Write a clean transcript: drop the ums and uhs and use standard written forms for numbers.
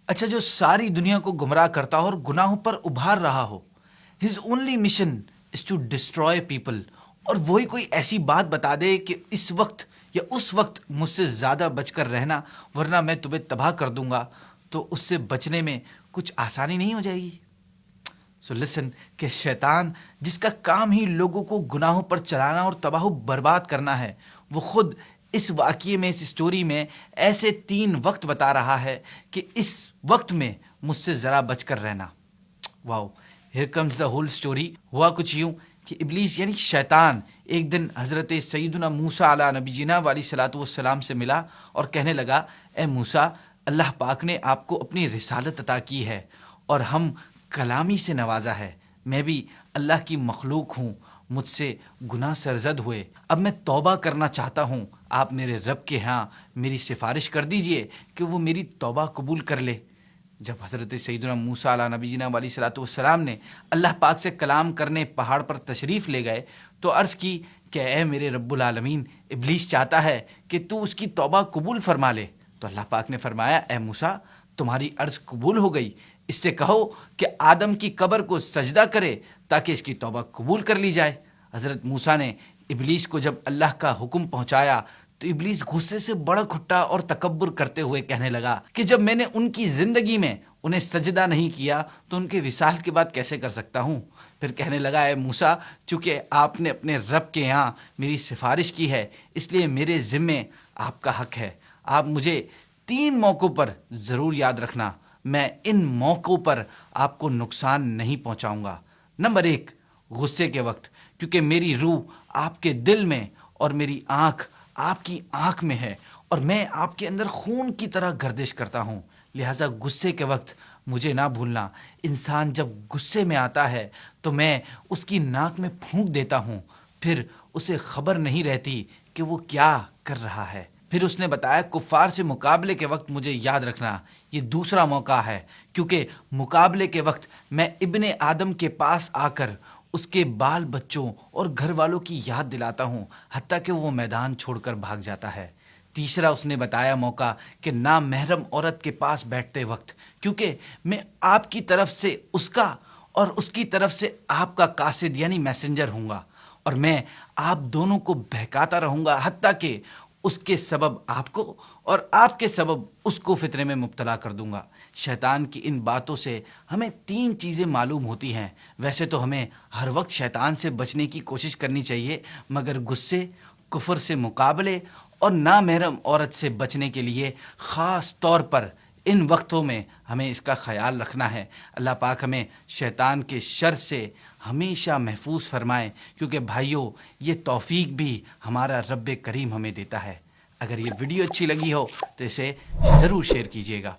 اچھا، جو ساری دنیا کو گمراہ کرتا ہو اور گناہوں پر ابھار رہا ہو، his only mission is to destroy people, اور وہی کوئی ایسی بات بتا دے کہ اس وقت یا اس وقت مجھ سے زیادہ بچ کر رہنا ورنہ میں تمہیں تباہ کر دوں گا، تو اس سے بچنے میں کچھ آسانی نہیں ہو جائے گی؟ سو لسن، کہ شیطان جس کا کام ہی لوگوں کو گناہوں پر چلانا اور تباہ و برباد کرنا ہے، وہ خود اس واقعے میں، اس سٹوری میں ایسے 3 وقت بتا رہا ہے کہ اس وقت میں مجھ سے ذرا بچ کر رہنا۔ Wow, here comes the whole story. ہوا کچھ یوں کہ ابلیس یعنی شیطان ایک دن حضرت سیدنا موسیٰ علیہ نبی جینا والی صلاۃ والسلام سے ملا اور کہنے لگا، اے موسیٰ، اللہ پاک نے آپ کو اپنی رسالت عطا کی ہے اور ہم کلامی سے نوازا ہے، میں بھی اللہ کی مخلوق ہوں، مجھ سے گناہ سرزد ہوئے، اب میں توبہ کرنا چاہتا ہوں، آپ میرے رب کے ہاں میری سفارش کر دیجئے کہ وہ میری توبہ قبول کر لے۔ جب حضرت سیدنا موسیٰ علیہ نبی جینا علیہ صلاۃ والسلام نے اللہ پاک سے کلام کرنے پہاڑ پر تشریف لے گئے تو عرض کی کہ اے میرے رب العالمین، ابلیس چاہتا ہے کہ تو اس کی توبہ قبول فرما لے۔ تو اللہ پاک نے فرمایا، اے موسیٰ، تمہاری عرض قبول ہو گئی، اس سے کہو کہ آدم کی قبر کو سجدہ کرے تاکہ اس کی توبہ قبول کر لی جائے۔ حضرت موسیٰ نے ابلیس کو جب اللہ کا حکم پہنچایا تو ابلیس غصے سے بڑک اٹھا اور تکبر کرتے ہوئے کہنے لگا کہ جب میں نے ان کی زندگی میں انہیں سجدہ نہیں کیا تو ان کے وصال کے بعد کیسے کر سکتا ہوں؟ پھر کہنے لگا، اے موسیٰ، چونکہ آپ نے اپنے رب کے یہاں میری سفارش کی ہے اس لیے میرے ذمے آپ کا حق ہے، آپ مجھے 3 موقعوں پر ضرور یاد رکھنا، میں ان موقعوں پر آپ کو نقصان نہیں پہنچاؤں گا۔ نمبر 1، غصے کے وقت، کیونکہ میری روح آپ کے دل میں اور میری آنکھ آپ کی آنکھ میں ہے اور میں آپ کے اندر خون کی طرح گردش کرتا ہوں، لہٰذا غصے کے وقت مجھے نہ بھولنا۔ انسان جب غصے میں آتا ہے تو میں اس کی ناک میں پھونک دیتا ہوں، پھر اسے خبر نہیں رہتی کہ وہ کیا کر رہا ہے۔ پھر اس نے بتایا، کفار سے مقابلے کے وقت مجھے یاد رکھنا، یہ دوسرا موقع ہے، کیونکہ مقابلے کے وقت میں ابن آدم کے پاس آ کر اس کے بال بچوں اور گھر والوں کی یاد دلاتا ہوں، حتیٰ کہ وہ میدان چھوڑ کر بھاگ جاتا ہے۔ تیسرا اس نے بتایا موقع کہ نامحرم عورت کے پاس بیٹھتے وقت، کیونکہ میں آپ کی طرف سے اس کا اور اس کی طرف سے آپ کا قاصد یعنی میسنجر ہوں گا، اور میں آپ دونوں کو بہکاتا رہوں گا حتیٰ کہ اس کے سبب آپ کو اور آپ کے سبب اس کو فتنے میں مبتلا کر دوں گا۔ شیطان کی ان باتوں سے ہمیں 3 چیزیں معلوم ہوتی ہیں۔ ویسے تو ہمیں ہر وقت شیطان سے بچنے کی کوشش کرنی چاہیے، مگر غصے، کفر سے مقابلے اور نامحرم عورت سے بچنے کے لیے خاص طور پر ان وقتوں میں ہمیں اس کا خیال رکھنا ہے۔ اللہ پاک ہمیں شیطان کے شر سے ہمیشہ محفوظ فرمائے، کیونکہ بھائیوں، یہ توفیق بھی ہمارا رب کریم ہمیں دیتا ہے۔ اگر یہ ویڈیو اچھی لگی ہو تو اسے ضرور شیئر کیجیے گا۔